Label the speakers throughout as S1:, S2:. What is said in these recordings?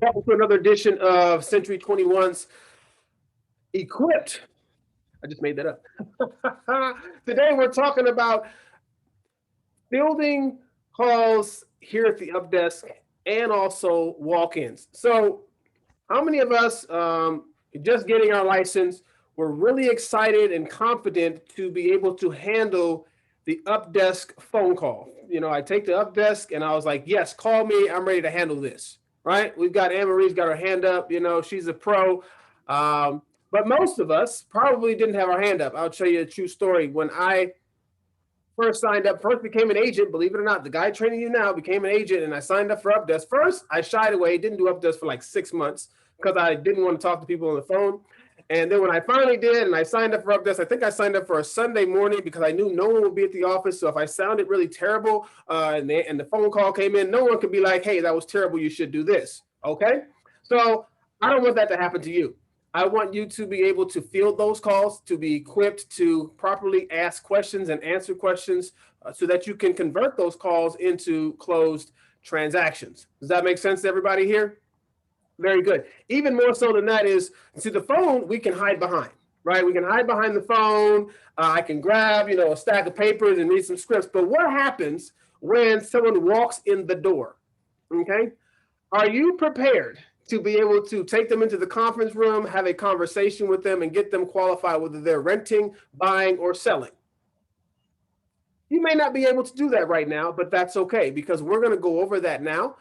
S1: Welcome to another edition of Century 21's Equipped. I just made that up. Today we're talking about fielding calls here at the Up Desk and also walk-ins. So how many of us just getting our license were really excited and confident to be able to handle the Up Desk phone call? You know, I take the Up Desk and I was like, yes, call me. I'm ready to handle this. Right? We've got Anne-Marie's got her hand up. You know, she's a pro. But most of us probably didn't have our hand up. I'll tell you a true story. When I first signed up, first became an agent, believe it or not, the guy training you now became an agent, and I signed up for UpDesk. First, I shied away, didn't do UpDesk for like 6 months because I didn't want to talk to people on the phone. And then when I finally did and I signed up for UpDesk, I think I signed up for a Sunday morning because I knew no one would be at the office. So if I sounded really terrible and the phone call came in, no one could be like, hey, that was terrible, you should do this, okay? So I don't want that to happen to you. I want you to be able to field those calls, to be equipped to properly ask questions and answer questions so that you can convert those calls into closed transactions. Does that make sense to everybody here? Very good. Even more so than that is, see, the phone we can hide behind, right? We can hide behind the phone. I can grab, you know, a stack of papers and read some scripts. But what happens when someone walks in the door? Okay. Are you prepared to be able to take them into the conference room, have a conversation with them, and get them qualified, whether they're renting, buying, or selling? You may not be able to do that right now, but that's okay, because we're going to go over that now.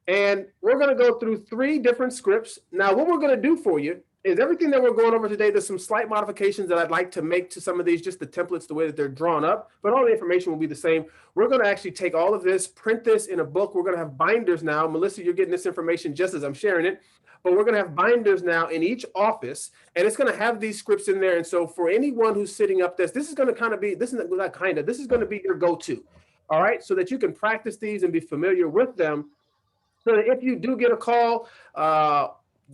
S1: And we're going to go through 3 different scripts. Now, what we're going to do for you is everything that we're going over today. There's some slight modifications that I'd like to make to some of these, just the templates, the way that they're drawn up, but all the information will be the same. We're going to actually take all of this, print this in a book. We're going to have binders now. Melissa, you're getting this information just as I'm sharing it, but we're going to have binders now in each office, and it's going to have these scripts in there. And so for anyone who's sitting up this is going to kind of be, this is going to be your go-to. All right. So that you can practice these and be familiar with them. So that if you do get a call,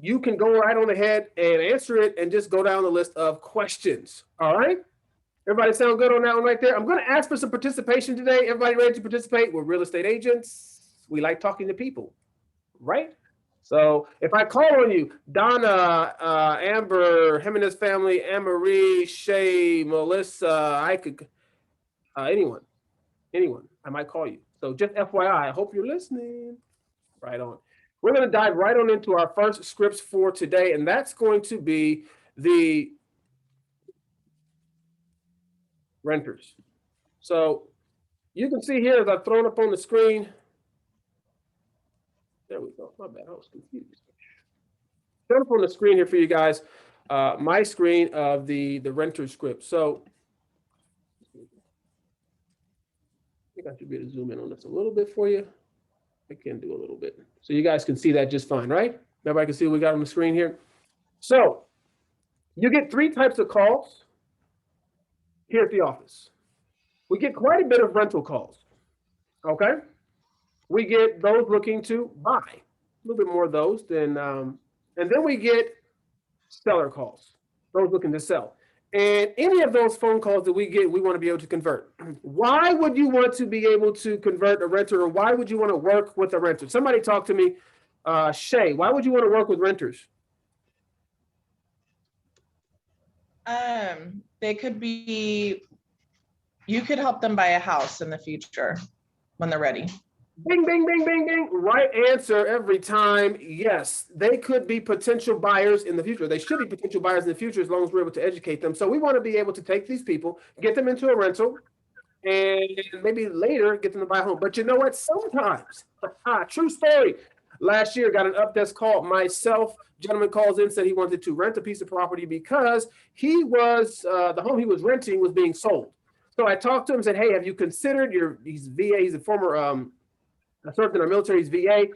S1: you can go right on ahead and answer it and just go down the list of questions. All right. Everybody sound good on that one right there? I'm going to ask for some participation today. Everybody ready to participate? We're real estate agents. We like talking to people, right? So if I call on you, Donna, Amber, Jimenez family, Anne-Marie, Shay, Melissa, I could, anyone, I might call you. So just FYI, I hope you're listening. Right on. We're going to dive right on into our first scripts for today, and that's going to be the renters. So you can see here as I've thrown up on the screen. There we go. My bad. I was confused. Thrown up on the screen here for you guys, my screen of the renter script. So I think I should be able to zoom in on this a little bit for you. I can do a little bit. So you guys can see that just fine, right? Everybody can see what we got on the screen here. So you get 3 types of calls here at the office. We get quite a bit of rental calls, okay? We get those looking to buy, a little bit more of those than, and then we get seller calls, those looking to sell. And any of those phone calls that we get, we want to be able to convert. Why would you want to be able to convert a renter, or why would you want to work with a renter? Somebody talk to me. Shay, why would you want to work with renters?
S2: They could be, you could help them buy a house in the future when they're ready.
S1: Bing, bing, bing, bing, bing. Right answer every time. Yes, they could be potential buyers in the future. They should be potential buyers in the future as long as we're able to educate them. So we want to be able to take these people, get them into a rental, and maybe later get them to buy a home. But you know what? Sometimes, true story. Last year, got an UpDesk call myself. Gentleman calls in, said he wanted to rent a piece of property because he was, the home he was renting was being sold. So I talked to him and said, hey, have you considered he's VA, he's a former, I served in our military, he's VA.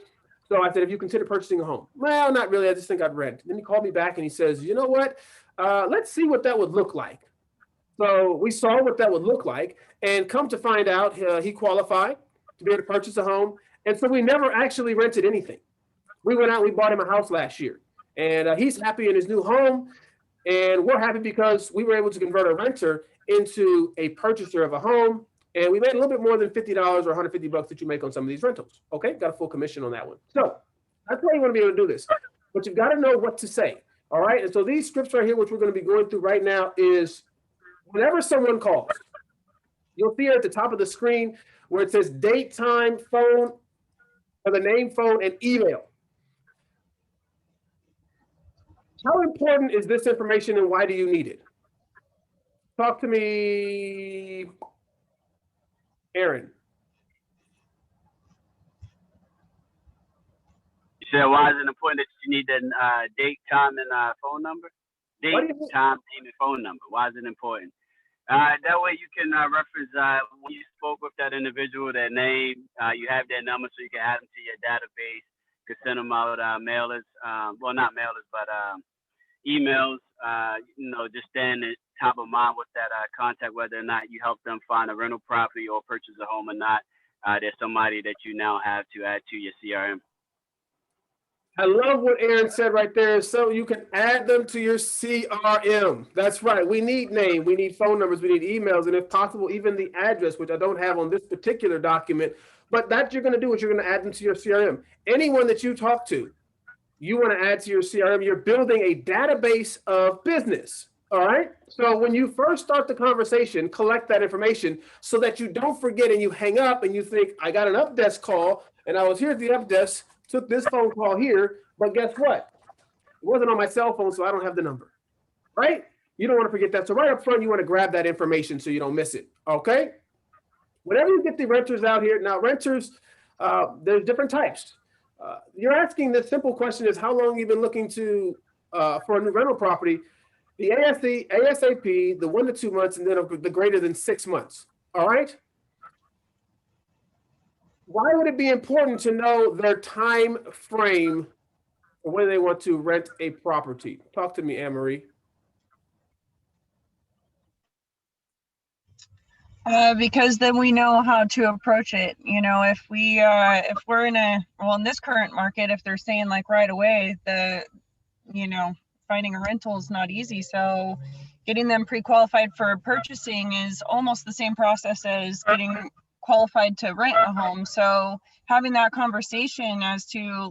S1: So I said, have you considered purchasing a home? Well, not really. I just think I'd rent. Then he called me back and he says, you know what? Let's see what that would look like. So we saw what that would look like, and come to find out, he qualified to be able to purchase a home. And so we never actually rented anything. We went out, we bought him a house last year, and he's happy in his new home. And we're happy because we were able to convert a renter into a purchaser of a home. And we made a little bit more than $50 or $150 that you make on some of these rentals. Okay, got a full commission on that one. So That's why you want to be able to do this. But you've got to know what to say. All right. And so these scripts right here, which we're going to be going through right now, is whenever someone calls, you'll see here at the top of the screen where it says date, time, phone, or the name, phone, and email. How important is this information and why do you need it? Talk to me, Aaron.
S3: You said why is it important that you need the date, time, and phone number? Date, time, name, and phone number. Why is it important? That way you can reference when you spoke with that individual, their name, you have their number so you can add them to your database. You can send them out mailers, well, not mailers, but emails, just staying at top of mind with that contact, whether or not you help them find a rental property or purchase a home or not. There's somebody that you now have to add to your CRM.
S1: I love what Aaron said right there. So you can add them to your CRM. That's right. We need name, we need phone numbers, we need emails, and if possible, even the address, which I don't have on this particular document. But that you're going to do is you're going to add them to your CRM. Anyone that you talk to, you want to add to your CRM. You're building a database of business. All right. So when you first start the conversation, collect that information so that you don't forget and you hang up and you think, I got an up desk call and I was here at the up desk. Took this phone call here, but guess what? It wasn't on my cell phone, so I don't have the number, right? You don't want to forget that. So right up front, you want to grab that information so you don't miss it, okay? Whenever you get the renters out here, now renters, there's different types. You're asking the simple question is how long you've been looking to for a new rental property. The ASAP, the 1 to 2 months, and then the greater than 6 months, all right? Why would it be important to know their time frame for when they want to rent a property? Talk to me, Anne-Marie.
S4: Because then we know how to approach it. You know, if we're in this current market, if they're saying like right away, finding a rental is not easy. So getting them pre-qualified for purchasing is almost the same process as getting qualified to rent a home. So having that conversation as to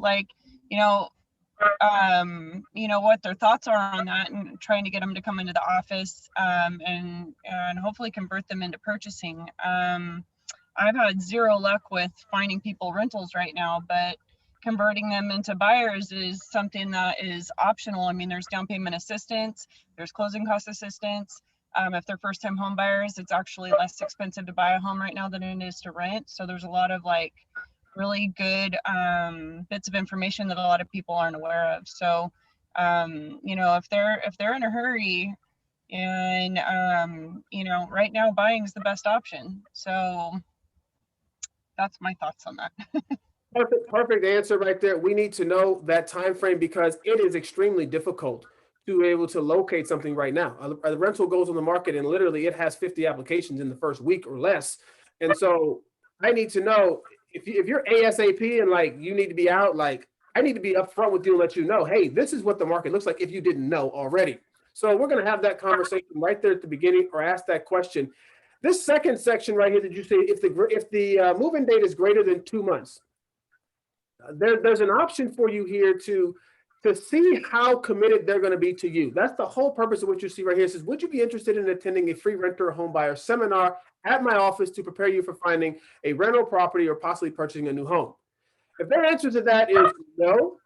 S4: what their thoughts are on that and trying to get them to come into the office and hopefully convert them into purchasing. I've had zero luck with finding people rentals right now, but converting them into buyers is something that is optional. I mean, there's down payment assistance, there's closing cost assistance. If they're first time home buyers, it's actually less expensive to buy a home right now than it is to rent. So there's a lot of really good bits of information that a lot of people aren't aware of. So, if they're in a hurry and, right now buying is the best option. So that's my thoughts on that.
S1: Perfect answer right there. We need to know that time frame because it is extremely difficult to be able to locate something right now. A rental goes on the market and literally it has 50 applications in the first week or less. And so I need to know if you're ASAP and you need to be out, I need to be upfront with you and let you know, hey, this is what the market looks like if you didn't know already. So we're going to have that conversation right there at the beginning or ask that question. This second section right here, did you say if the move-in date is greater than 2 months, there's an option for you here to see how committed they're going to be to you. That's the whole purpose of what you see right here. It says, would you be interested in attending a free renter or home buyer seminar at my office to prepare you for finding a rental property or possibly purchasing a new home? If their answer to that is no,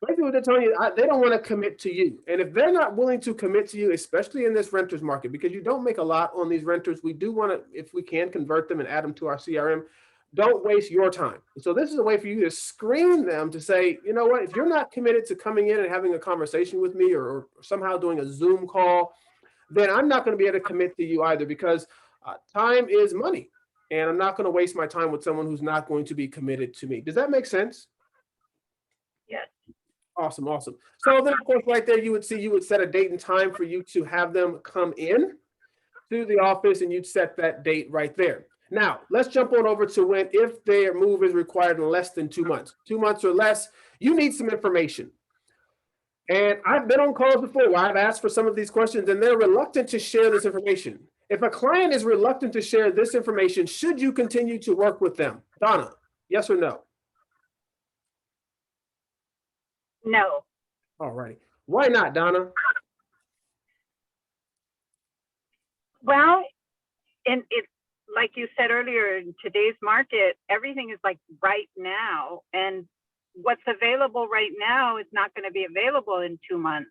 S1: basically what they're telling you, they don't want to commit to you. And if they're not willing to commit to you, especially in this renters market, because you don't make a lot on these renters, we do want to, if we can, convert them and add them to our CRM. Don't waste your time. So this is a way for you to screen them to say, you know what, if you're not committed to coming in and having a conversation with me or somehow doing a Zoom call, then I'm not going to be able to commit to you either because time is money. And I'm not going to waste my time with someone who's not going to be committed to me. Does that make sense?
S5: Yes.
S1: Awesome. So then, of course, right there, you would set a date and time for you to have them come in to the office and you'd set that date right there. Now, let's jump on over to if their move is required in less than 2 months. 2 months or less, you need some information. And I've been on calls before where I've asked for some of these questions and they're reluctant to share this information. If a client is reluctant to share this information, should you continue to work with them? Donna, yes or no?
S5: No.
S1: All righty. Why not, Donna?
S5: Well, and it, like you said earlier, in today's market, everything is like right now. And what's available right now is not going to be available in 2 months.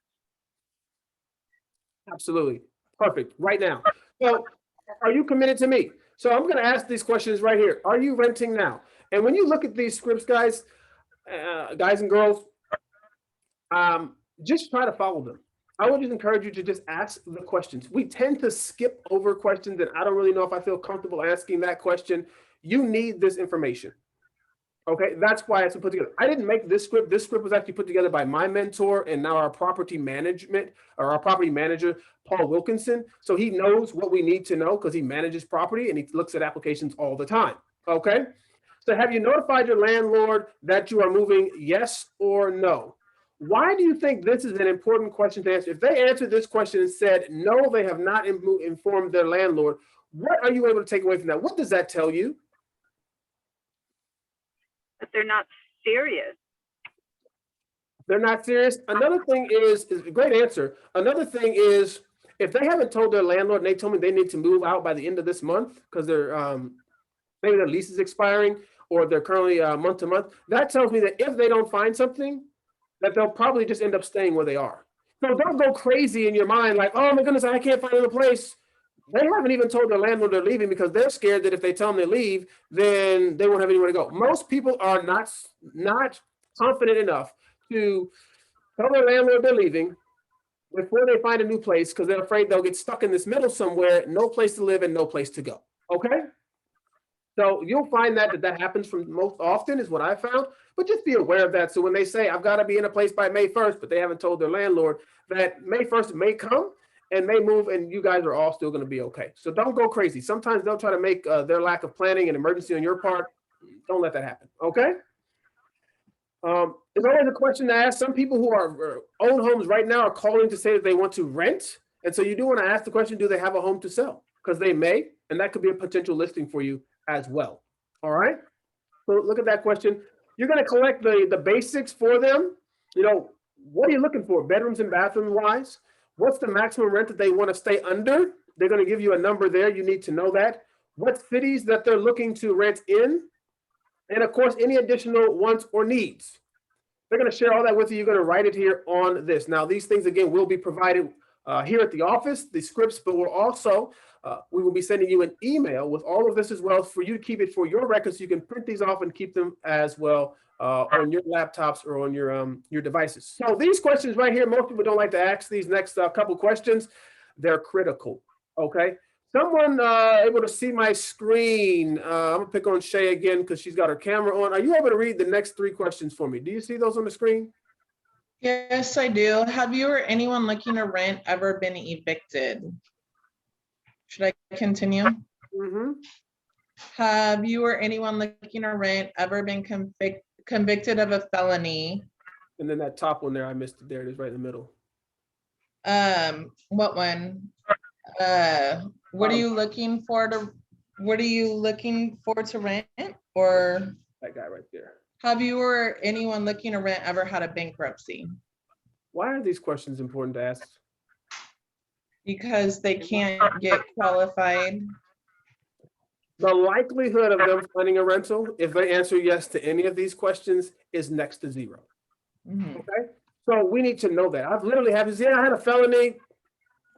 S1: Absolutely. Perfect. Right now. So are you committed to me? So I'm going to ask these questions right here. Are you renting now? And when you look at these scripts, guys, guys and girls, just try to follow them. I would just encourage you to just ask the questions. We tend to skip over questions and I don't really know if I feel comfortable asking that question. You need this information. Okay, that's why it's put together. I didn't make this script. This script was actually put together by my mentor and now our property management or our property manager, Paul Wilkinson. So he knows what we need to know because he manages property and he looks at applications all the time. Okay, so have you notified your landlord that you are moving? Yes or no? Why do you think this is an important question to answer? If they answered this question and said, no, they have not informed their landlord, what are you able to take away from that? What does that tell you?
S5: But they're not serious.
S1: They're not serious. Another thing is a great answer. Another thing is if they haven't told their landlord and they told me they need to move out by the end of this month because they're maybe their lease is expiring or they're currently month to month, that tells me that if they don't find something, that they'll probably just end up staying where they are. So don't go crazy in your mind like, oh my goodness, I can't find another place. They haven't even told their landlord they're leaving because they're scared that if they tell them they leave, then they won't have anywhere to go. Most people are not confident enough to tell their landlord they're leaving before they find a new place because they're afraid they'll get stuck in this middle somewhere, no place to live and no place to go. Okay? So you'll find that happens from most often is what I found, but just be aware of that. So when they say, I've got to be in a place by May 1st, but they haven't told their landlord that May 1st may come and may move and you guys are all still going to be okay. So don't go crazy. Sometimes they'll try to make their lack of planning an emergency on your part. Don't let that happen. Okay. There's always a question to ask. Some people who are own homes right now are calling to say that they want to rent. And so you do want to ask the question, do they have a home to sell? Because they may, and that could be a potential listing for you as well. All right. So look at that question. You're going to collect the basics for them. You know, what are you looking for? Bedrooms and bathroom wise? What's the maximum rent that they want to stay under? They're going to give you a number there. You need to know that. What cities that they're looking to rent in? And of course, any additional wants or needs. They're going to share all that with you. You're going to write it here on this. Now, these things, again, will be provided here at the office, the scripts, but we're also, we will be sending you an email with all of this as well for you to keep it for your records. So you can print these off and keep them as well on your laptops or on your devices. So these questions right here, most people don't like to ask these next couple questions. They're critical, okay? Someone able to see my screen? I'm gonna pick on Shay again because she's got her camera on. Are you able to read the next 3 questions for me? Do you see those on the screen?
S2: Yes, I do. Have you or anyone looking to rent ever been evicted? Should I continue?
S1: Mm-hmm.
S2: Have you or anyone looking to rent ever been convicted of a felony?
S1: And then that top one there, I missed it. There it is right in the middle.
S2: What one? What are you looking for to rent? Or
S1: That guy right there.
S2: have you or anyone looking to rent ever had a bankruptcy?
S1: Why are these questions important to ask?
S2: Because they can't get qualified.
S1: The likelihood of them finding a rental, if they answer yes to any of these questions, is next to 0.
S2: Mhm.
S1: Okay, so we need to know that. I've literally had this. Yeah, I had a felony.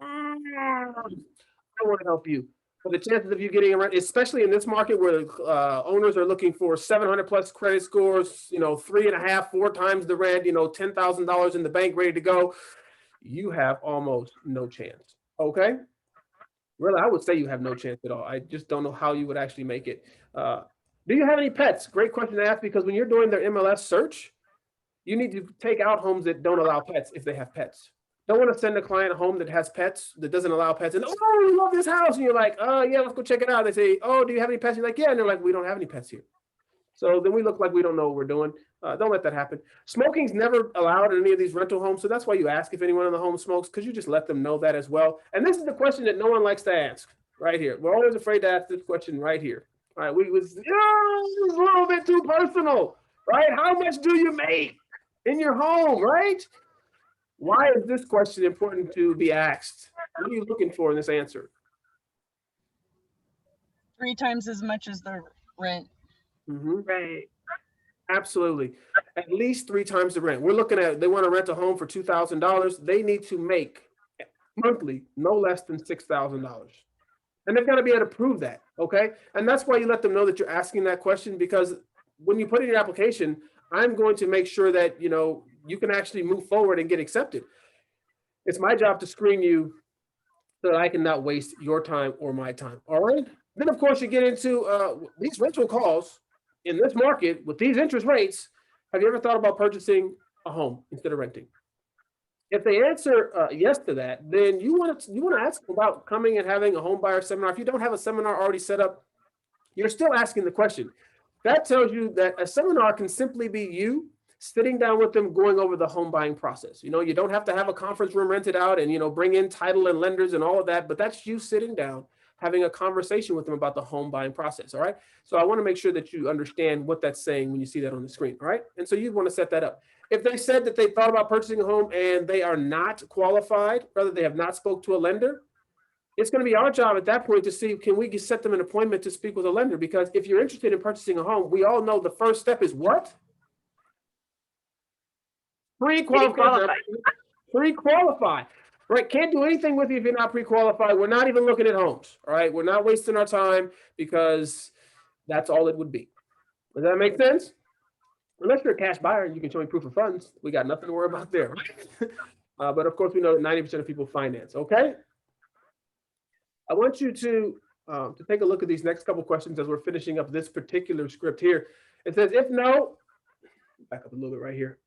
S1: I want to help you. But the chances of you getting a rent, especially in this market where owners are looking for 700 plus credit scores, 3.5, 4 times the rent, $10,000 in the bank ready to go, you have almost no chance. Okay. Really, I would say you have no chance at all. I just don't know how you would actually make it. Do you have any pets? Great question to ask because when you're doing their MLS search, you need to take out homes that don't allow pets if they have pets. Don't want to send a client a home that has pets, that doesn't allow pets, and oh, we love this house. And you're like, oh yeah, let's go check it out. They say, oh, do you have any pets? You're like, yeah. And they're like, we don't have any pets here. So then we look like we don't know what we're doing. Don't let that happen. Smoking's never allowed in any of these rental homes. So that's why you ask if anyone in the home smokes, because you just let them know that as well. And this is the question that no one likes to ask right here. We're always afraid to ask this question right here. All right, this is a little bit too personal, right? How much do you make? in your home, right? Why is this question important to be asked? What are you looking for in this answer?
S4: 3 times as much as the rent.
S1: Mhm.
S5: Right.
S1: Absolutely. At least 3 times the rent. We're looking at, they want to rent a home for $2,000. They need to make monthly no less than $6,000. And they've got to be able to prove that. Okay. And that's why you let them know that you're asking that question, because when you put in your application, I'm going to make sure that, you can actually move forward and get accepted. It's my job to screen you so that I can not waste your time or my time. All right. Then, of course, you get into these rental calls in this market with these interest rates. Have you ever thought about purchasing a home instead of renting? If they answer yes to that, then you want to ask them about coming and having a home buyer seminar. If you don't have a seminar already set up, you're still asking the question. That tells you that a seminar can simply be you sitting down with them, going over the home buying process. You don't have to have a conference room rented out and, bring in title and lenders and all of that, but that's you sitting down, having a conversation with them about the home buying process. All right. So I want to make sure that you understand what that's saying when you see that on the screen. All right. And so you want to set that up. If they said that they thought about purchasing a home and they are not qualified, rather they have not spoke to a lender, it's going to be our job at that point to see, can we set them an appointment to speak with a lender? Because if you're interested in purchasing a home, we all know the first step is what? Pre-qualified. Pre-qualified. Right? Can't do anything with you if you're not pre-qualified. We're not even looking at homes. All right. We're not wasting our time because that's all it would be. Does that make sense? Unless you're a cash buyer and you can show me proof of funds, we got nothing to worry about there. Right? But of course, we know that 90% of people finance. Okay. I want you to take a look at these next couple questions as we're finishing up this particular script here. It says, if no, back up a little bit right here.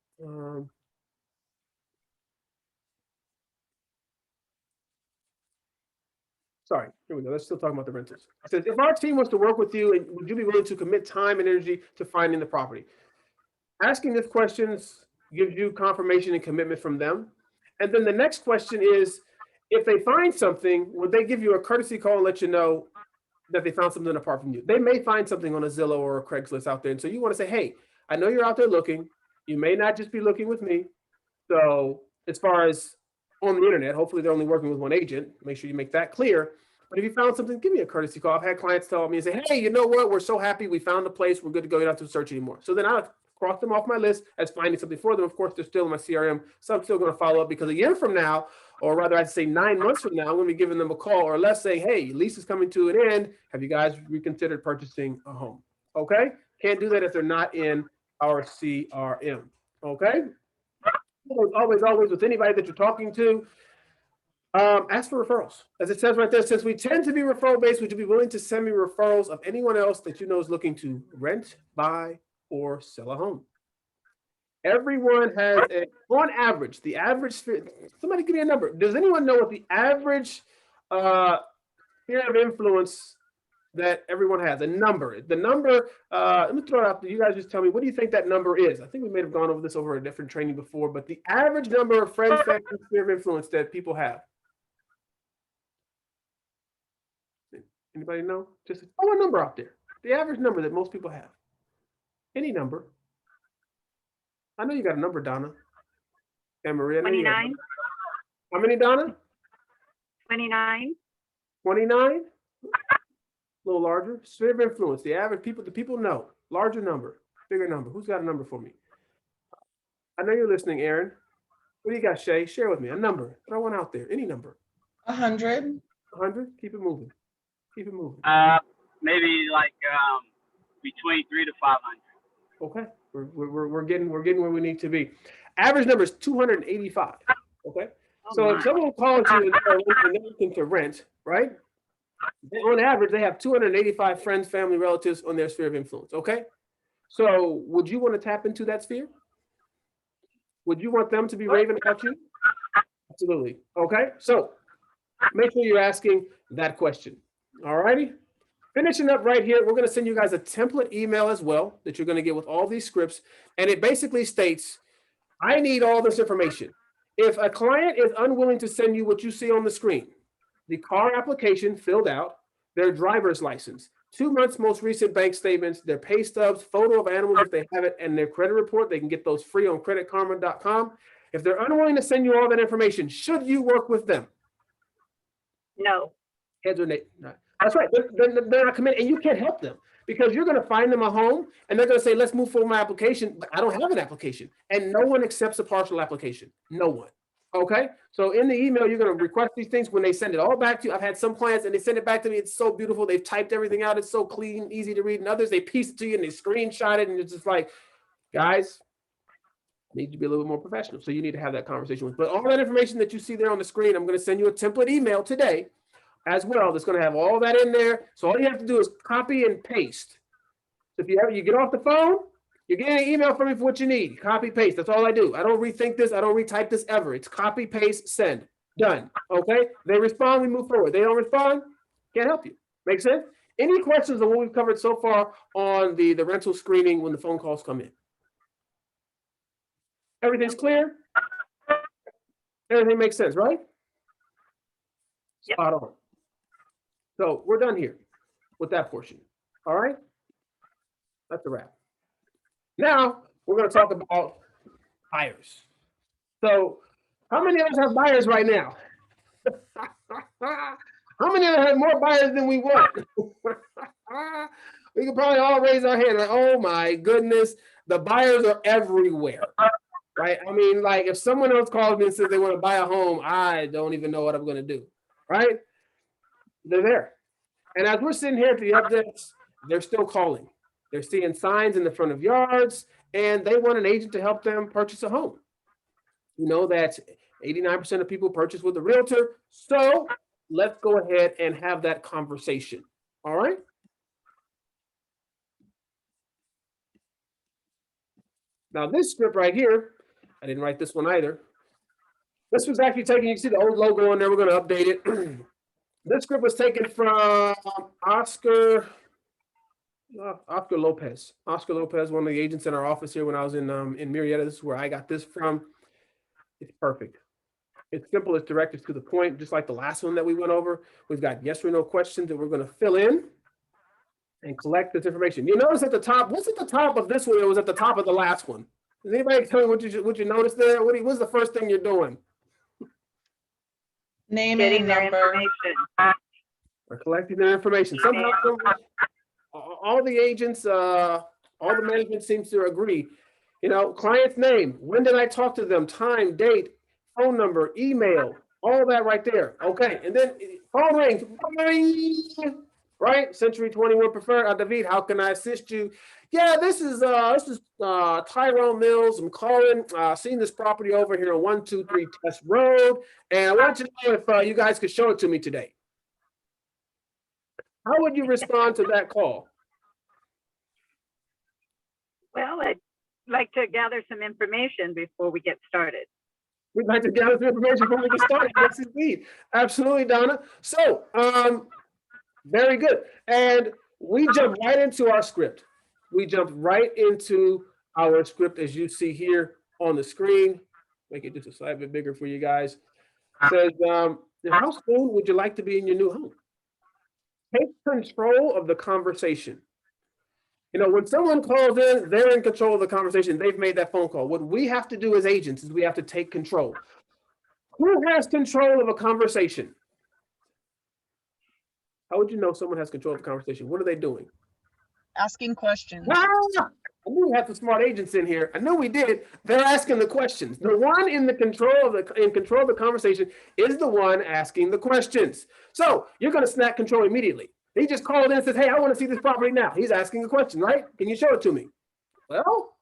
S1: Sorry, here we go. Let's still talk about the rentals. It says, if our team wants to work with you, would you be willing to commit time and energy to finding the property? Asking these questions gives you confirmation and commitment from them. And then the next question is, if they find something, would they give you a courtesy call and let you know that they found something apart from you? They may find something on a Zillow or a Craigslist out there. And so you want to say, hey, I know you're out there looking. You may not just be looking with me. So as far as on the internet, hopefully they're only working with one agent. Make sure you make that clear. But if you found something, give me a courtesy call. I've had clients tell me and say, hey, you know what? We're so happy we found the place. We're good to go. You don't have to search anymore. So then I'll cross them off my list as finding something for them. Of course, they're still in my CRM. So I'm still going to follow up, because a year from now, or rather I'd say 9 months from now, I'm going to be giving them a call, or let's say, hey, lease is coming to an end. Have you guys reconsidered purchasing a home? Okay. Can't do that if they're not in our CRM. Okay. Always with anybody that you're talking to, ask for referrals. As it says right there, since we tend to be referral based, would you be willing to send me referrals of anyone else that you know is looking to rent, buy, or sell a home? Everyone has, on average, the average, somebody give me a number. Does anyone know what the average sphere of influence that everyone has? A number. The number, let me throw it out there. You guys just tell me, what do you think that number is? I think we may have gone over this over a different training before, but the average number of friends, family, sphere of influence that people have. Anybody know? Just throw a number out there. The average number that most people have. Any number. I know you got a number, Donna. And Maria.
S5: 29.
S1: How many, Donna?
S5: 29.
S1: 29? A little larger. Sphere of influence. The average people, the people know. Larger number. Bigger number. Who's got a number for me? I know you're listening, Aaron. What do you got, Shay? Share with me. A number. Throw one out there. Any number.
S2: 100.
S1: 100? Keep it moving. Keep it moving.
S3: Maybe like between 300 to 500.
S1: Okay. We're getting where we need to be. Average number is 285. Okay. So if someone calls you and they're looking to rent, right? On average, they have 285 friends, family, relatives on their sphere of influence. Okay. So would you want to tap into that sphere? Would you want them to be raving about you? Absolutely. Okay. So make sure you're asking that question. All righty. Finishing up right here, we're going to send you guys a template email as well that you're going to get with all these scripts. And it basically states, I need all this information. If a client is unwilling to send you what you see on the screen, the car application filled out, their driver's license, 2 months most recent bank statements, their pay stubs, photo of animals if they have it, and their credit report. They can get those free on creditkarma.com. If they're unwilling to send you all that information, should you work with them?
S5: No,
S1: Heads or nay? No. That's right. They're not committed, and you can't help them because you're going to find them a home, and they're going to say, "Let's move forward my application." But I don't have an application, and no one accepts a partial application. No one. Okay. So in the email, you're going to request these things. When they send it all back to you, I've had some clients and they send it back to me. It's so beautiful. They've typed everything out. It's so clean, easy to read. And others, they piece it to you and they screenshot it, and it's just like, guys, need to be a little bit more professional. So you need to have that conversation with. But all that information that you see there on the screen, I'm going to send you a template email today as well. That's going to have all that in there. So all you have to do is copy and paste. So if you get off the phone, you're getting an email from me for what you need. Copy, paste. That's all I do. I don't rethink this. I don't retype this ever. It's copy, paste, send. Done. Okay? They respond, we move forward. They don't respond, can't help you. Make sense? Any questions on what we've covered so far on the rental screening when the phone calls come in? Everything's clear? Everything makes sense, right?
S5: Yep.
S1: Spot on. So we're done here with that portion. All right? That's a wrap. Now we're going to talk about buyers. So how many of us have buyers right now? How many of us have more buyers than we want? We can probably all raise our hand like, oh my goodness, the buyers are everywhere. Right? I mean, like if someone else calls me and says they want to buy a home, I don't even know what I'm going to do. Right? They're there. And as we're sitting here at the updates, they're still calling. They're seeing signs in the front of yards, and they want an agent to help them purchase a home. You know that 89% of people purchase with a realtor. So let's go ahead and have that conversation. All right? Now this script right here, I didn't write this one either. This was actually taken, you can see the old logo on there. We're going to update it. This script was taken from Oscar Lopez. Oscar Lopez, one of the agents in our office here when I was in Murrieta. This is where I got this from. It's perfect. It's simple, it's direct, it's to the point, just like the last one that we went over. We've got yes or no questions that we're going to fill in and collect this information. You notice at the top, what's at the top of this one? It was at the top of the last one. Does anybody tell me what you noticed there? What's the first thing you're doing?
S2: Name
S5: getting
S2: and
S5: their
S2: number.
S5: information.
S1: Or collecting their information. Somehow, all the agents, all the management seems to agree. You know, client's name, when did I talk to them, time, date, phone number, email, all that right there. Okay, and then phone rings, right? Century 21 Preferred, David, how can I assist you? Yeah, this is Tyrone Mills. I'm calling, seeing this property over here on 123 Test Road, and I want to know if you guys could show it to me today. How would you respond to that call?
S5: Well, I'd like to gather some information before we get started.
S1: We'd like to gather some information before we get started. Yes, indeed. Absolutely, Donna. So, very good. And we jump right into our script. We jumped right into our script as you see here on the screen. Make it just a slight bit bigger for you guys. It says, how soon would you like to be in your new home? Take control of the conversation. You know, when someone calls in, they're in control of the conversation. They've made that phone call. What we have to do as agents is we have to take control. Who has control of a conversation? How would you know someone has control of the conversation? What are they doing?
S4: Asking questions.
S1: I knew we had some smart agents in here. I know we did. They're asking the questions. The one in control of the conversation is the one asking the questions. So you're going to snap control immediately. He just called in and says, hey, I want to see this property now. He's asking a question, right? Can you show it to me? Well,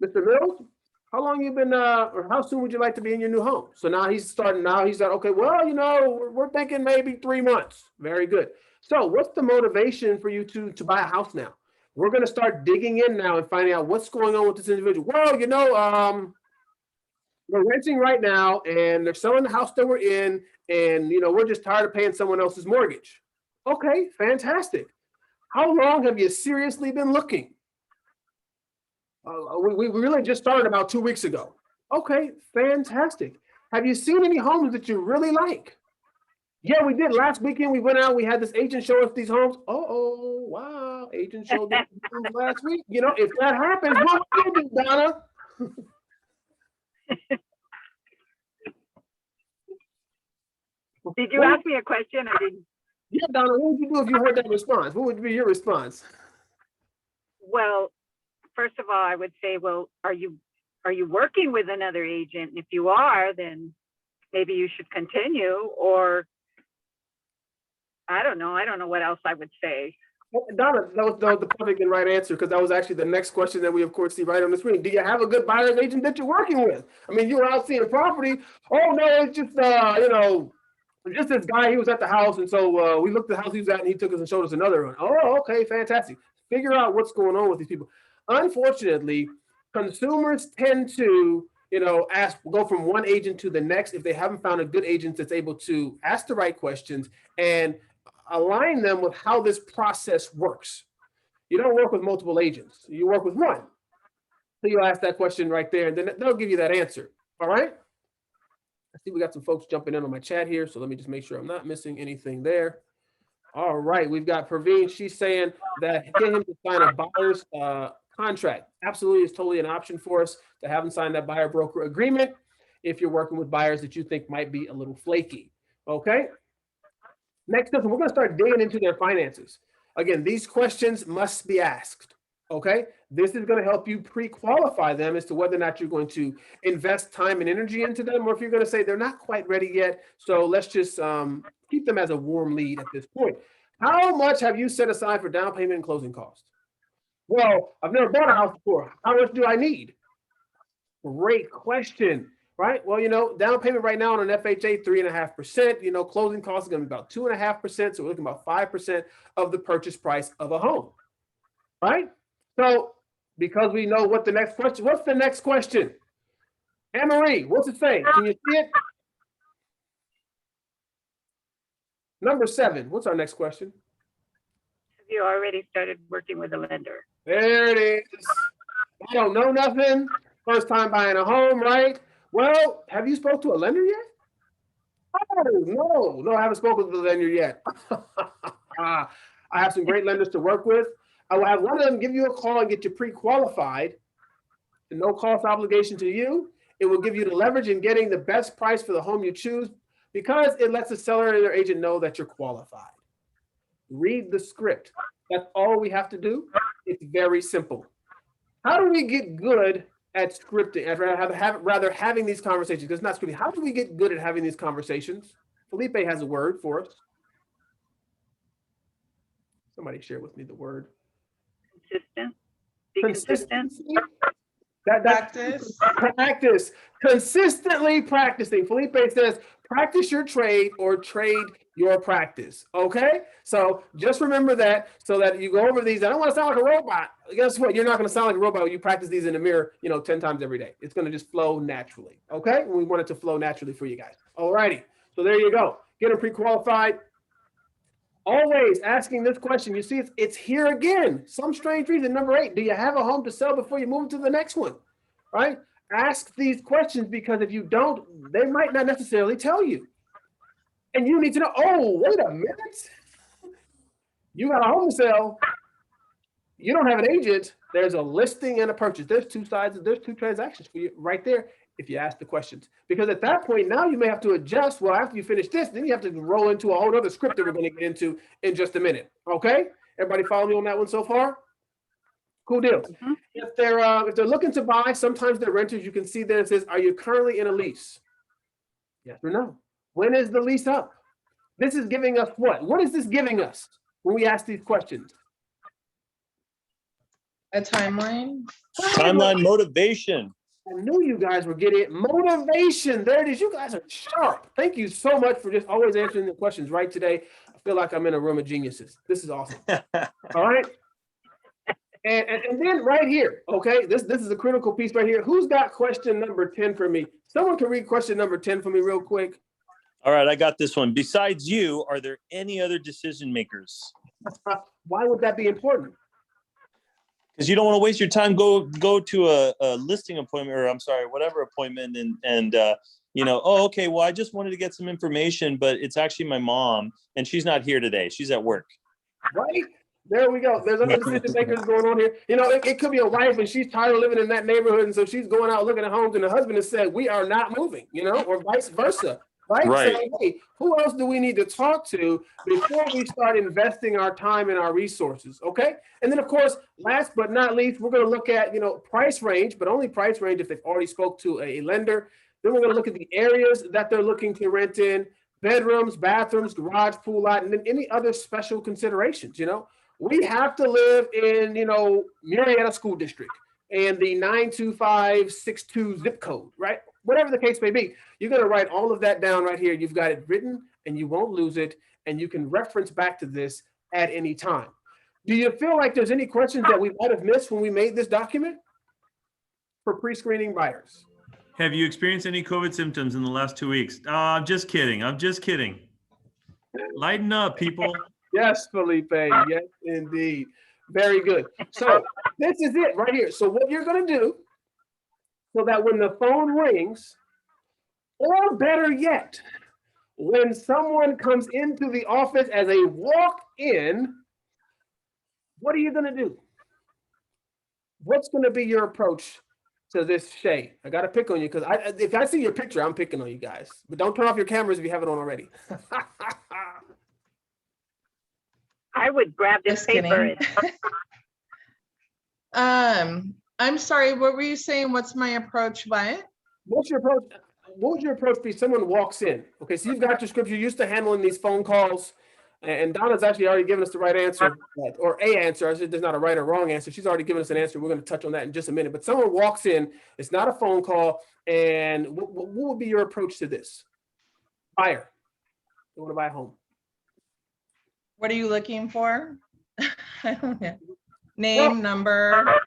S1: Mr. Mills, how long you been, or how soon would you like to be in your new home? So now he's okay, well, you know, we're thinking maybe 3 months. Very good. So what's the motivation for you to buy a house now? We're going to start digging in now and finding out what's going on with this individual. Well, you know, we're renting right now and they're selling the house that we're in. And, you know, we're just tired of paying someone else's mortgage. Okay, fantastic. How long have you seriously been looking? We really just started about 2 weeks ago. Okay, fantastic. Have you seen any homes that you really like? Yeah, we did. Last weekend, we went out, we had this agent show us these homes. Oh, wow. Agent showed us these homes last week. You know, if that happens, what will you do, Donna?
S5: Did you ask me a question? I didn't.
S1: Yeah, Donna, what would you do if you heard that response? What would be your response?
S5: Well, first of all, I would say, well, are you working with another agent? If you are, then maybe you should continue, or I don't know. I don't know what else I would say.
S1: Donna, that was the perfect and right answer, because that was actually the next question that we, of course, see right on the screen. Do you have a good buyer's agent that you're working with? I mean, you were out seeing property. Oh, no, it's just, you know, just this guy, he was at the house, and so we looked at the house he was at, and he took us and showed us another one. Oh, okay, fantastic. Figure out what's going on with these people. Unfortunately, consumers tend to, you know, go from one agent to the next if they haven't found a good agent that's able to ask the right questions and align them with how this process works. You don't work with multiple agents. You work with one. So you'll ask that question right there, and then they'll give you that answer. All right? I see we got some folks jumping in on my chat here, so let me just make sure I'm not missing anything there. All right, we've got Praveen. She's saying that get him to sign a buyer's contract. Absolutely, is totally an option for us to have him sign that buyer broker agreement if you're working with buyers that you think might be a little flaky. Okay. Next up, we're going to start digging into their finances. Again, these questions must be asked. Okay. This is going to help you pre-qualify them as to whether or not you're going to invest time and energy into them, or if you're going to say they're not quite ready yet. So let's just keep them as a warm lead at this point. How much have you set aside for down payment and closing costs? Well, I've never bought a house before. How much do I need? Great question, right? Well, you know, down payment right now on an FHA, 3.5%. You know, closing costs are going to be about 2.5%. So we're looking about 5% of the purchase price of a home, right? So because we know what the next question, what's the next question? Anne-Marie, what's it say? Can you see it? Number 7, what's our next question?
S5: Have you already started working with a lender?
S1: There it is. I don't know nothing. First time buying a home, right? Well, have you spoke to a lender yet? Oh, no, I haven't spoken to the lender yet. I have some great lenders to work with. I will have one of them give you a call and get you pre-qualified. No cost obligation to you. It will give you the leverage in getting the best price for the home you choose, because it lets the seller and their agent know that you're qualified. Read the script. That's all we have to do. It's very simple. How do we get good at scripting? I'd rather having these conversations, because it's not scripting. How do we get good at having these conversations? Felipe has a word for us. Somebody share with me the word.
S5: Consistent. Be consistent.
S1: Practice. Consistently practicing. Felipe says, practice your trade or trade your practice. Okay? So just remember that, so that you go over these. I don't want to sound like a robot. Guess what? You're not going to sound like a robot when you practice these in the mirror, 10 times every day. It's going to just flow naturally. Okay? We want it to flow naturally for you guys. All righty. So there you go. Get them pre-qualified. Always asking this question. You see, it's here again. Some strange reason. Number 8, do you have a home to sell before you move to the next one? Right? Ask these questions, because if you don't, they might not necessarily tell you. And you need to know, oh, wait a minute. You got a home to sell. You don't have an agent. There's a listing and a purchase. There's 2 sides. There's 2 transactions for you right there if you ask the questions. Because at that point, now you may have to adjust. Well, after you finish this, then you have to roll into a whole other script that we're going to get into in just a minute. Okay? Everybody follow me on that one so far? Cool deal.
S5: Mm-hmm.
S1: If they're looking to buy, sometimes they're renters. You can see there it says, are you currently in a lease? Yes or no? When is the lease up? This is giving us what? What is this giving us when we ask these questions?
S2: A timeline.
S6: Timeline motivation.
S1: I knew you guys were getting it. Motivation. There it is. You guys are sharp. Thank you so much for just always answering the questions right today. I feel like I'm in a room of geniuses. This is awesome. All right. And then right here, okay, this is a critical piece right here. Who's got question number 10 for me? Someone can read question number 10 for me real quick.
S6: All right, I got this one. Besides you, are there any other decision makers?
S1: Why would that be important?
S6: Because you don't want to waste your time. Go to a listing appointment, or I'm sorry, whatever appointment, and Oh, okay, well, I just wanted to get some information, but it's actually my mom and she's not here today. She's at work.
S1: Right? There we go. There's other decision makers going on here. It could be a wife and she's tired of living in that neighborhood. And so she's going out looking at homes and the husband has said, we are not moving, or vice versa. Right?
S6: Right.
S1: So, hey, who else do we need to talk to before we start investing our time and our resources? Okay. And then, of course, last but not least, we're going to look at, price range, but only price range if they've already spoke to a lender. Then we're going to look at the areas that they're looking to rent in, bedrooms, bathrooms, garage, pool lot, and then any other special considerations. We have to live in, Marietta School District and the 92562 zip code, right? Whatever the case may be, you're going to write all of that down right here. You've got it written and you won't lose it. And you can reference back to this at any time. Do you feel like there's any questions that we might have missed when we made this document for pre-screening buyers?
S7: Have you experienced any COVID symptoms in the last 2 weeks? I'm just kidding. I'm just kidding. Lighten up, people.
S1: Yes, Felipe. Yes, indeed. Very good. So this is it right here. So what you're going to do so that when the phone rings, or better yet, when someone comes into the office as a walk-in, what are you going to do? What's going to be your approach to this, Shay? I got to pick on you because if I see your picture, I'm picking on you guys. But don't turn off your cameras if you haven't on already.
S5: I would grab this
S2: Just
S5: paper.
S2: kidding. I'm sorry, what were you saying? What's my approach? What?
S1: What's your approach? What would your approach be? Someone walks in. Okay, so you've got your script. You're used to handling these phone calls. And Donna's actually already given us the right answer, or a answer. I said there's not a right or wrong answer. She's already given us an answer. We're going to touch on that in just a minute. But someone walks in. It's not a phone call. And what would be your approach to this? Buyer. They want to buy a home.
S2: What are you looking for? I don't know. Name, number.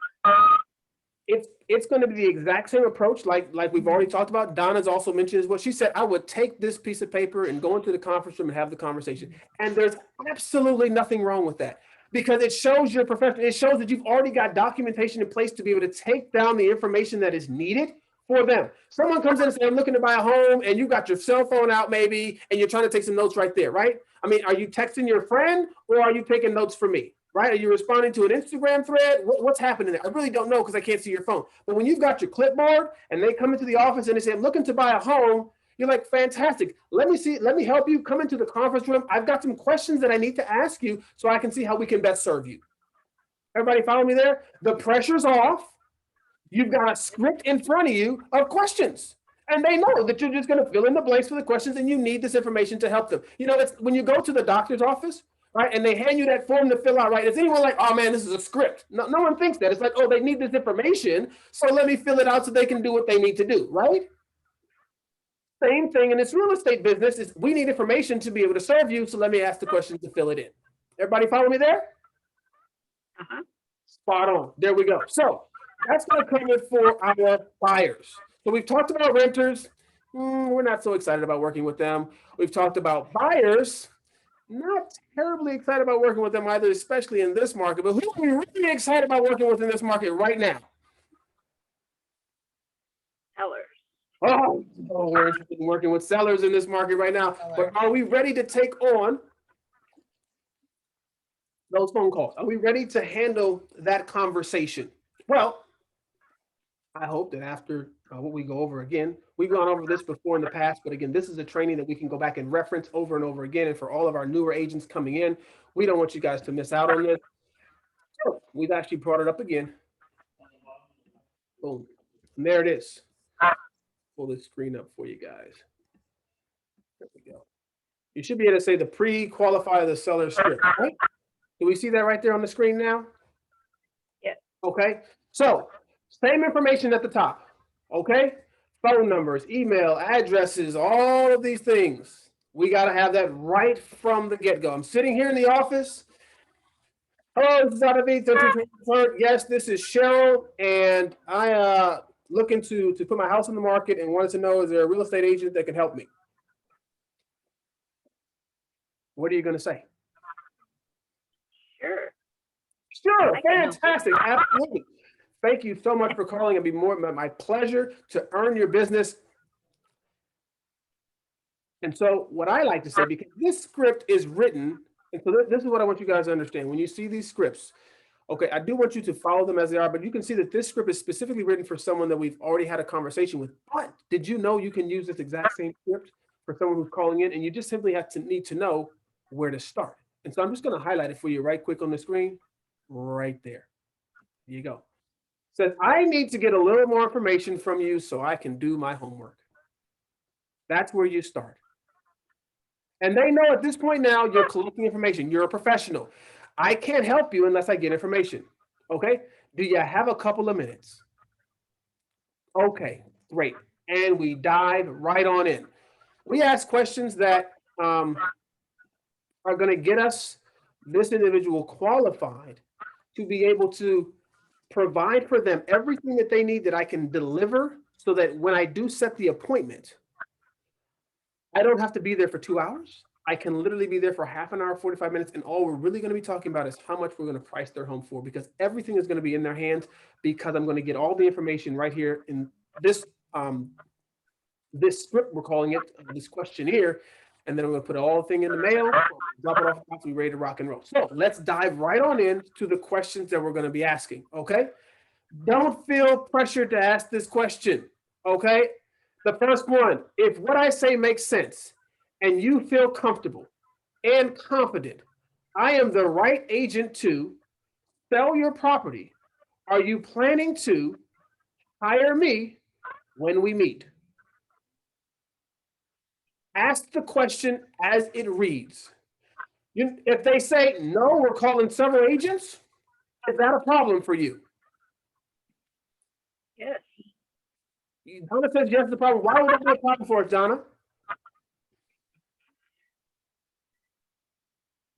S1: It's going to be the exact same approach like we've already talked about. Donna's also mentioned is what she said. I would take this piece of paper and go into the conference room and have the conversation. And there's absolutely nothing wrong with that because it shows your professional. It shows that you've already got documentation in place to be able to take down the information that is needed for them. Someone comes in and says, I'm looking to buy a home, and you got your cell phone out maybe, and you're trying to take some notes right there, right? I mean, are you texting your friend or are you taking notes for me? Right? Are you responding to an Instagram thread? What's happening there? I really don't know because I can't see your phone. But when you've got your clipboard and they come into the office and they say, I'm looking to buy a home, you're like, fantastic. Let me help you. Come into the conference room. I've got some questions that I need to ask you so I can see how we can best serve you. Everybody follow me there? The pressure's off. You've got a script in front of you of questions. And they know that you're just going to fill in the blanks for the questions and you need this information to help them. It's when you go to the doctor's office, right? And they hand you that form to fill out, right? Is anyone like, oh man, this is a script? No one thinks that. It's like, oh, they need this information. So let me fill it out so they can do what they need to do, right? Same thing in this real estate business is we need information to be able to serve you. So let me ask the questions to fill it in. Everybody follow me there?
S5: Uh-huh.
S1: Spot on. There we go. So that's going to cover it for our buyers. So we've talked about renters. We're not so excited about working with them. We've talked about buyers. Not terribly excited about working with them either, especially in this market. But who are we really excited about working with in this market right now?
S5: Sellers.
S1: Oh, we're interested in working with sellers in this market right now. But are we ready to take on those phone calls? Are we ready to handle that conversation? Well, I hope that after what we go over again, we've gone over this before in the past, but again, this is a training that we can go back and reference over and over again. And for all of our newer agents coming in, we don't want you guys to miss out on this. So we've actually brought it up again. Boom. And there it is. Pull this screen up for you guys. There we go. You should be able to say the pre-qualify the seller script, right? Do we see that right there on the screen now?
S5: Yes.
S1: Okay. So same information at the top. Okay. Phone numbers, email, addresses, all of these things. We got to have that right from the get-go. I'm sitting here in the office. Hello, this is Adavi. Yes, this is Cheryl, and I looking to put my house on the market and wanted to know, is there a real estate agent that can help me? What are you going to say?
S5: Sure.
S1: Sure,
S5: I can help you.
S1: fantastic, absolutely. Thank you so much for calling. It'd be my pleasure to earn your business. And so what I like to say, because this script is written, and so this is what I want you guys to understand. When you see these scripts, okay, I do want you to follow them as they are, but you can see that this script is specifically written for someone that we've already had a conversation with. But did you know you can use this exact same script for someone who's calling in, and you just simply have to need to know where to start. And so I'm just going to highlight it for you right quick on the screen, right there. There you go. Says, I need to get a little more information from you so I can do my homework. That's where you start. And they know at this point now you're collecting information. You're a professional. I can't help you unless I get information. Okay. Do you have a couple of minutes? Okay, great. And we dive right on in. We ask questions that are going to get us, this individual, qualified to be able to provide for them everything that they need that I can deliver, so that when I do set the appointment, I don't have to be there for 2 hours. I can literally be there for half an hour, 45 minutes. And all we're really going to be talking about is how much we're going to price their home for, because everything is going to be in their hands, because I'm going to get all the information right here in this, this script, we're calling it, this questionnaire. And then I'm going to put all the thing in the mail, drop it off, we're ready to rock and roll. So let's dive right on in to the questions that we're going to be asking. Okay. Don't feel pressured to ask this question. Okay. The first one, if what I say makes sense and you feel comfortable and confident, I am the right agent to sell your property. Are you planning to hire me when we meet? Ask the question as it reads. If they say, no, we're calling several agents, is that a problem for you?
S5: Yes.
S1: Donna says yes, the problem. Why would that be a problem for us, Donna?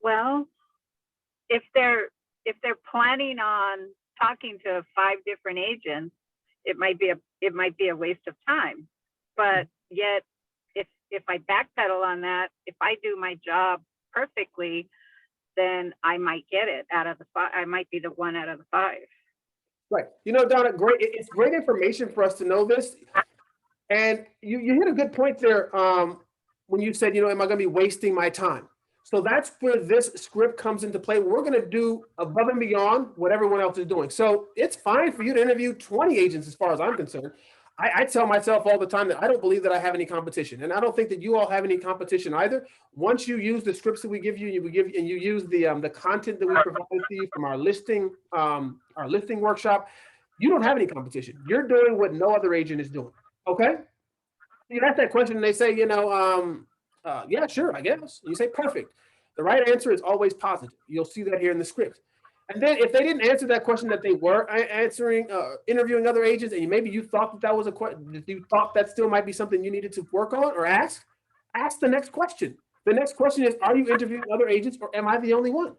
S5: Well, if they're planning on talking to 5 different agents, it might be a waste of time. But yet, if I backpedal on that, if I do my job perfectly, then I might get it out of the 5. I might be the 1 out of the 5.
S1: Right. You know, Donna, great. It's great information for us to know this. And you hit a good point there when you said, am I going to be wasting my time? So that's where this script comes into play. We're going to do above and beyond what everyone else is doing. So it's fine for you to interview 20 agents as far as I'm concerned. I tell myself all the time that I don't believe that I have any competition. And I don't think that you all have any competition either. Once you use the scripts that we give you, and you use the content that we provide to you from our listing workshop, you don't have any competition. You're doing what no other agent is doing. Okay? You ask that question and they say, yeah, sure, I guess. You say, perfect. The right answer is always positive. You'll see that here in the script. And then if they didn't answer that question that they were answering, interviewing other agents, and maybe you thought that was a question, you thought that still might be something you needed to work on or ask the next question. The next question is, are you interviewing other agents, or am I the only one?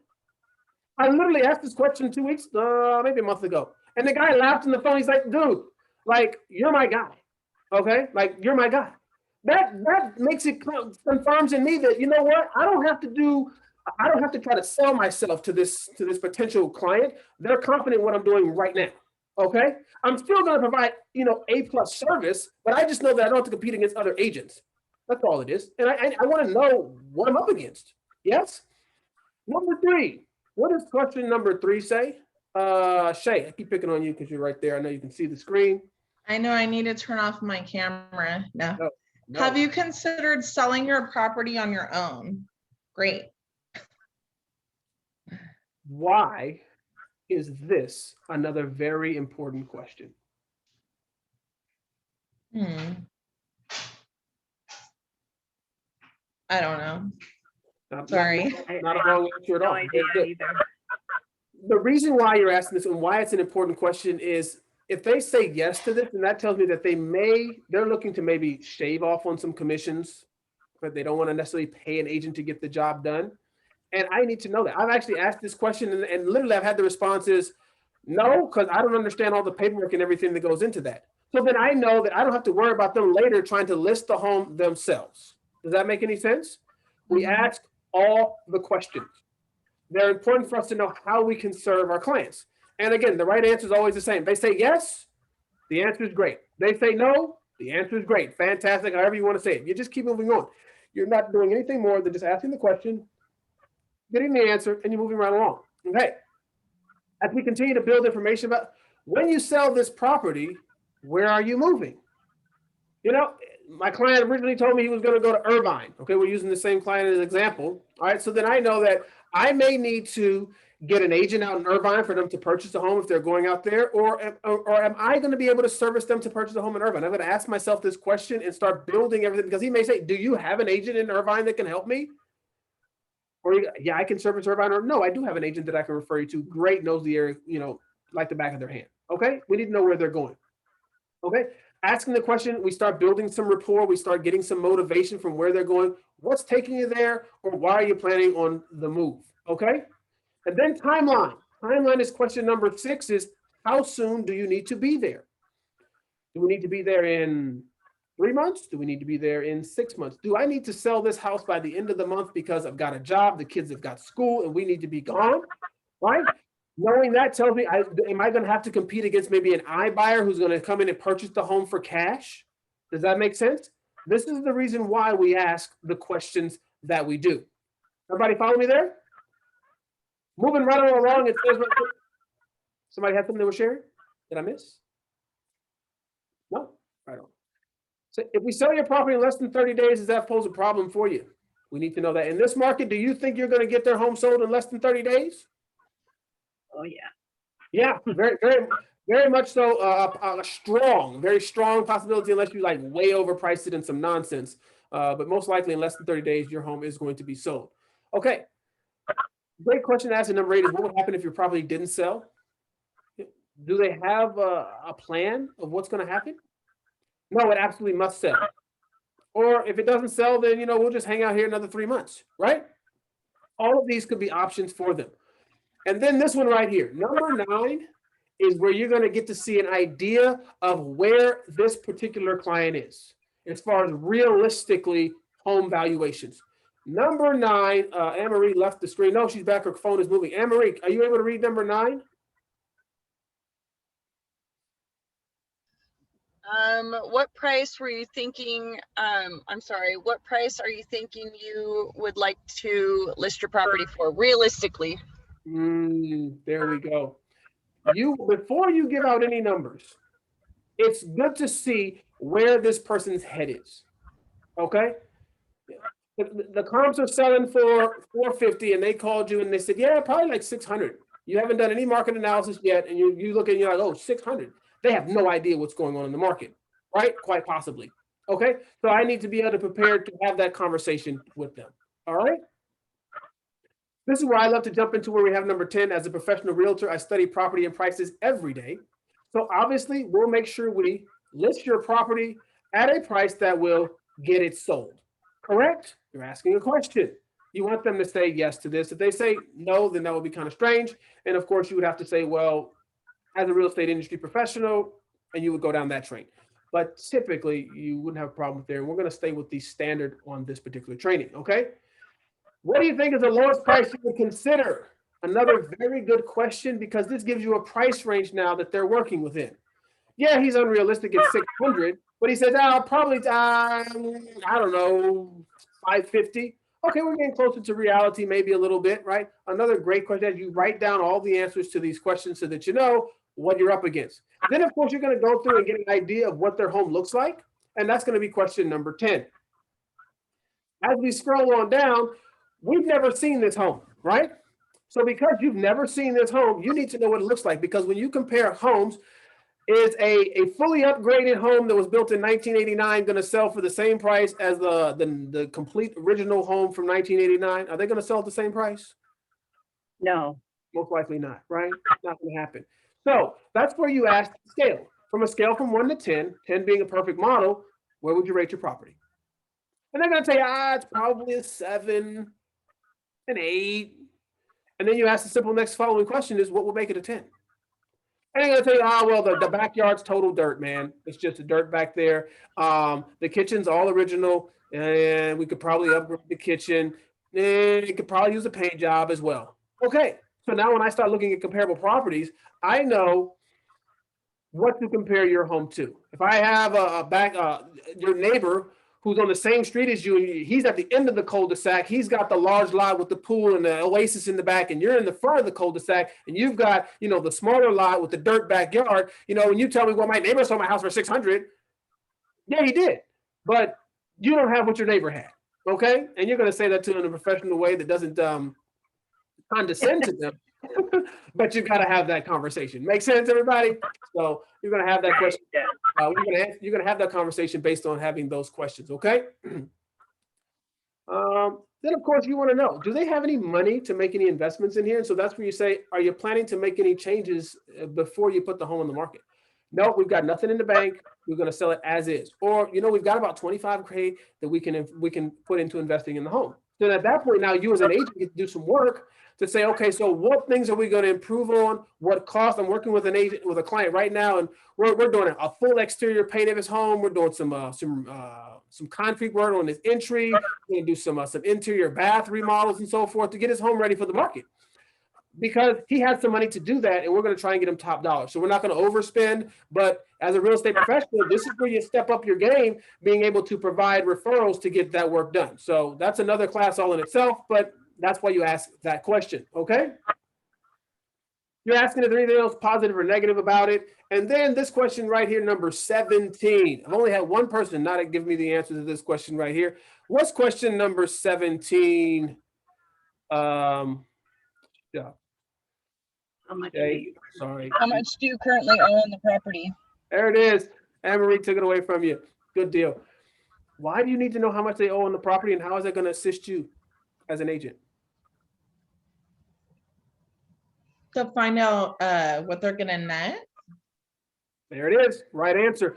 S1: I literally asked this question 2 weeks, maybe a month ago. And the guy laughed on the phone. He's like, dude, like, you're my guy. Okay? Like, you're my guy. That makes it, confirms in me that, you know what? I don't have to try to sell myself to this potential client. They're confident in what I'm doing right now. Okay. I'm still going to provide, A+ service, but I just know that I don't have to compete against other agents. That's all it is. And I want to know what I'm up against. Yes. Number 3. What does question number 3 say? Shay, I keep picking on you because you're right there. I know you can see the screen.
S2: I know I need to turn off my camera. No.
S1: No.
S2: Have you considered selling your property on your own? Great.
S1: Why is this another very important question?
S2: I don't know.
S1: Not
S2: Sorry.
S1: a wrong answer at all.
S5: No idea either.
S1: The reason why you're asking this and why it's an important question is, if they say yes to this, and that tells me that they're looking to maybe shave off on some commissions, but they don't want to necessarily pay an agent to get the job done. And I need to know that. I've actually asked this question, and literally I've had the responses, no, because I don't understand all the paperwork and everything that goes into that. So then I know that I don't have to worry about them later trying to list the home themselves. Does that make any sense? We ask all the questions. They're important for us to know how we can serve our clients. And again, the right answer is always the same. They say yes, the answer is great. They say no, the answer is great. Fantastic, however you want to say it. You just keep moving on. You're not doing anything more than just asking the question, getting the answer, and you're moving right along. Okay. As we continue to build information about when you sell this property, where are you moving? You know, my client originally told me he was going to go to Irvine. Okay, we're using the same client as an example. All right, so then I know that I may need to get an agent out in Irvine for them to purchase a home if they're going out there, or am I going to be able to service them to purchase a home in Irvine? I'm going to ask myself this question and start building everything, because he may say, do you have an agent in Irvine that can help me? Or yeah, I can service Irvine, or no, I do have an agent that I can refer you to. Great, knows the area, you know, like the back of their hand. Okay, we need to know where they're going. Okay, asking the question, we start building some rapport, we start getting some motivation from where they're going, what's taking you there, or why are you planning on the move? Okay, and then timeline. Timeline is question number 6, is how soon do you need to be there? Do we need to be there in 3 months? Do we need to be there in 6 months? Do I need to sell this house by the end of the month because I've got a job, the kids have got school, and we need to be gone, right? Knowing that tells me, am I going to have to compete against maybe an iBuyer who's going to come in and purchase the home for cash? Does that make sense? This is the reason why we ask the questions that we do. Everybody follow me there? Moving right on along, it says, somebody had something they were sharing? Did I miss? No? Right on. So if we sell your property in less than 30 days, does that pose a problem for you? We need to know that. In this market, do you think you're going to get their home sold in less than 30 days?
S5: Oh, yeah.
S1: Yeah, very much so. A strong, very strong possibility, unless you like way overpriced it in some nonsense. But most likely in less than 30 days, your home is going to be sold. Okay. Great question to ask. And number 8 is, what would happen if your property didn't sell? Do they have a plan of what's going to happen? No, it absolutely must sell. Or if it doesn't sell, then, you know, we'll just hang out here another 3 months, right? All of these could be options for them. And then this one right here, number 9, is where you're going to get to see an idea of where this particular client is as far as realistically home valuations. Number 9, Anne-Marie left the screen. No, she's back. Her phone is moving. Anne-Marie, are you able to read number 9?
S4: What price were you thinking? I'm sorry, what price are you thinking you would like to list your property for realistically?
S1: There we go. Before you give out any numbers, it's good to see where this person's head is. Okay? The comps are selling for $450 and they called you and they said, yeah, probably like $600. You haven't done any market analysis yet, and you look and you're like, oh, $600. They have no idea what's going on in the market, right? Quite possibly. Okay? So I need to be able to prepare to have that conversation with them. All right? This is where I love to jump into where we have number 10. As a professional realtor, I study property and prices every day. So obviously, we'll make sure we list your property at a price that will get it sold. Correct? You're asking a question. You want them to say yes to this. If they say no, then that would be kind of strange. And of course, you would have to say, well, as a real estate industry professional, and you would go down that train. But typically, you wouldn't have a problem there. And we're going to stay with the standard on this particular training, okay? What do you think is the lowest price you would consider? Another very good question, because this gives you a price range now that they're working within. Yeah, he's unrealistic at 600, but he says, probably, I don't know, 550. Okay, we're getting closer to reality, maybe a little bit, right? Another great question is you write down all the answers to these questions so that you know what you're up against. Then, of course, you're going to go through and get an idea of what their home looks like, and that's going to be question number 10. As we scroll on down, we've never seen this home, right? So because you've never seen this home, you need to know what it looks like, because when you compare homes, is a fully upgraded home that was built in 1989 going to sell for the same price as the complete original home from 1989? Are they going to sell at the same price?
S5: No.
S1: Most likely not, right? Not going to happen. So that's where you ask the scale. From a scale from 1 to 10, 10 being a perfect model, where would you rate your property? And they're going to tell you, it's probably a 7, an 8. And then you ask the simple next following question is, what will make it a 10? And they're going to tell you, well, the backyard's total dirt, man. It's just a dirt back there. The kitchen's all original, and we could probably upgrade the kitchen. And you could probably use a paint job as well. Okay, so now when I start looking at comparable properties, I know what to compare your home to. If I have your neighbor who's on the same street as you, and he's at the end of the cul-de-sac. He's got the large lot with the pool and the oasis in the back, and you're in the front of the cul-de-sac, and you've got, the smaller lot with the dirt backyard. When you tell me, well, my neighbor sold my house for 600, yeah, he did, but you don't have what your neighbor had, okay? And you're going to say that to them in a professional way that doesn't condescend to them, but you've got to have that conversation. Make sense, everybody? So you're going to have that question. You're going to have that conversation based on having those questions, okay? Then, of course, you want to know, do they have any money to make any investments in here? And so that's where you say, are you planning to make any changes before you put the home on the market? No, we've got nothing in the bank. We're going to sell it as is. Or, we've got about $25K that we can put into investing in the home. So at that point, now you as an agent get to do some work to say, okay, so what things are we going to improve on? What cost? I'm working with a client right now, and we're doing a full exterior paint of his home. We're doing some concrete work on his entry. We're going to do some interior bath remodels and so forth to get his home ready for the market, because he has some money to do that, and we're going to try and get him top dollar. So we're not going to overspend, but as a real estate professional, this is where you step up your game, being able to provide referrals to get that work done. So that's another class all in itself, but that's why you ask that question, okay? You're asking if there's anything else positive or negative about it. And then this question right here, number 17. I've only had one person not give me the answer to this question right here. What's question number 17? Yeah.
S5: How much
S1: Okay, sorry.
S4: How much do you currently own the property?
S1: There it is. Anne-Marie took it away from you. Good deal. Why do you need to know how much they owe on the property, and how is that going to assist you as an agent?
S2: To find out what they're gonna net.
S1: There it is. Right answer.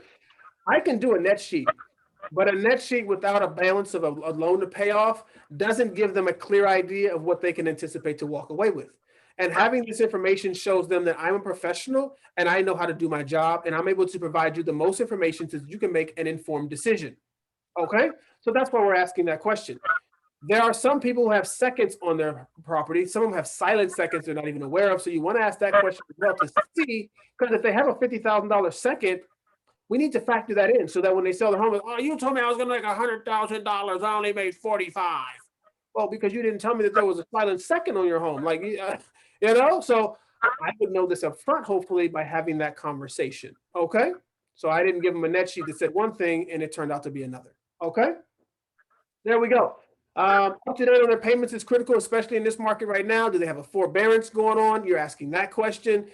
S1: I can do a net sheet, but a net sheet without a balance of a loan to pay off doesn't give them a clear idea of what they can anticipate to walk away with. And having this information shows them that I'm a professional and I know how to do my job, and I'm able to provide you the most information so that you can make an informed decision. Okay? So that's why we're asking that question. There are some people who have seconds on their property. Some of them have silent seconds they're not even aware of. So you want to ask that question as well to see, because if they have a $50,000 second, we need to factor that in so that when they sell their home, oh, you told me I was going to make $100,000. I only made 45. Well, because you didn't tell me that there was a silent second on your home. So I would know this up front, hopefully, by having that conversation. Okay. So I didn't give them a net sheet that said one thing and it turned out to be another. Okay. There we go. Up to date on their payments is critical, especially in this market right now. Do they have a forbearance going on? You're asking that question.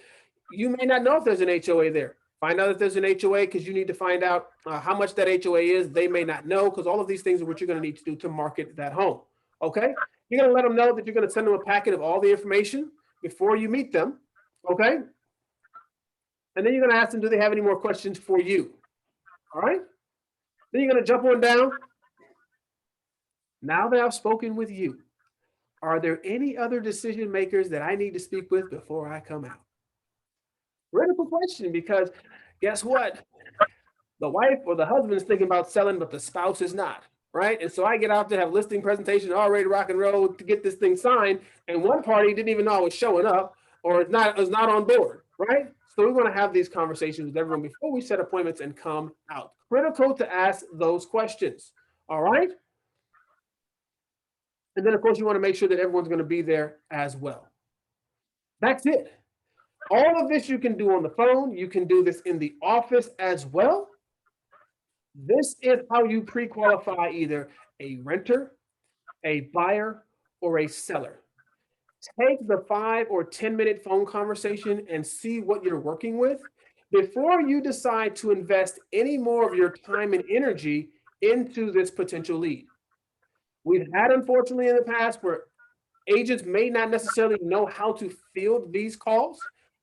S1: You may not know if there's an HOA there. Find out if there's an HOA, because you need to find out how much that HOA is. They may not know, because all of these things are what you're going to need to do to market that home. Okay? You're going to let them know that you're going to send them a packet of all the information before you meet them. Okay? And then you're going to ask them, do they have any more questions for you? All right? Then you're going to jump on down. Now that I've spoken with you, are there any other decision makers that I need to speak with before I come out? Critical question, because guess what? The wife or the husband is thinking about selling, but the spouse is not, right? And so I get out to have listing presentation, all ready to rock and roll to get this thing signed, and one party didn't even know I was showing up, or is not on board, right? So we want to have these conversations with everyone before we set appointments and come out. Critical to ask those questions, all right? And then, of course, you want to make sure that everyone's going to be there as well. That's it. All of this you can do on the phone. You can do this in the office as well. This is how you pre-qualify either a renter, a buyer, or a seller. Take the 5 or 10-minute phone conversation and see what you're working with before you decide to invest any more of your time and energy into this potential lead. We've had, unfortunately, in the past where agents may not necessarily know how to field these calls,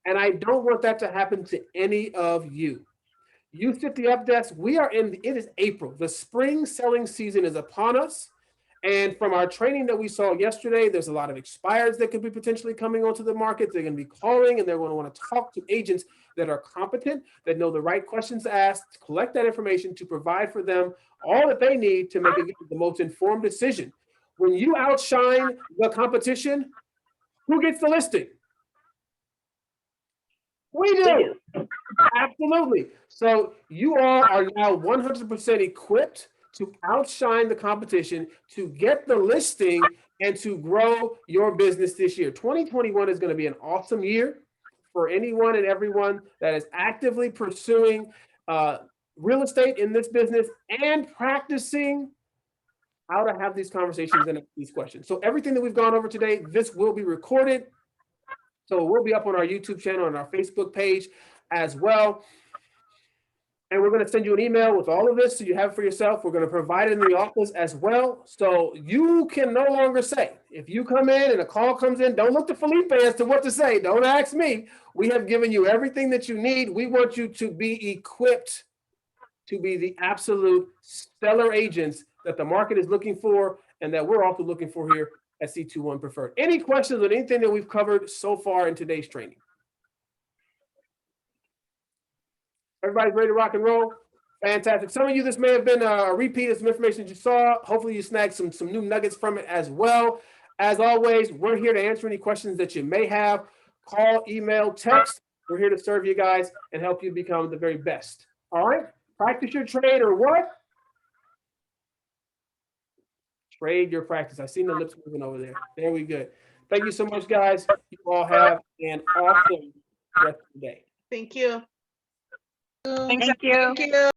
S1: and I don't want that to happen to any of you. You sit the up desk. It is April. The spring selling season is upon us. And from our training that we saw yesterday, there's a lot of expireds that could be potentially coming onto the market. They're going to be calling, and they're going to want to talk to agents that are competent, that know the right questions to ask, to collect that information, to provide for them all that they need to make the most informed decision. When you outshine the competition, who gets the listing? We do. Absolutely. So you all are now 100% equipped to outshine the competition, to get the listing, and to grow your business this year. 2021 is going to be an awesome year for anyone and everyone that is actively pursuing real estate in this business and practicing how to have these conversations and these questions. So everything that we've gone over today, this will be recorded. So it will be up on our YouTube channel and our Facebook page as well. And we're going to send you an email with all of this so you have it for yourself. We're going to provide it in the office as well. So you can no longer say, if you come in and a call comes in, don't look to Felipe as to what to say. Don't ask me. We have given you everything that you need. We want you to be equipped to be the absolute stellar agents that the market is looking for and that we're also looking for here at C21 Preferred. Any questions on anything that we've covered so far in today's training? Everybody's ready to rock and roll? Fantastic. Some of you, this may have been a repeat of some information that you saw. Hopefully you snagged some new nuggets from it as well. As always, we're here to answer any questions that you may have. Call, email, text. We're here to serve you guys and help you become the very best. All right? Practice your trade or what? Trade your practice. I seen the lips moving over there. There we go. Thank you so much, guys. You all have an awesome rest of the day.
S2: Thank you.
S4: Thanks,
S5: Thank you.
S2: Thank you.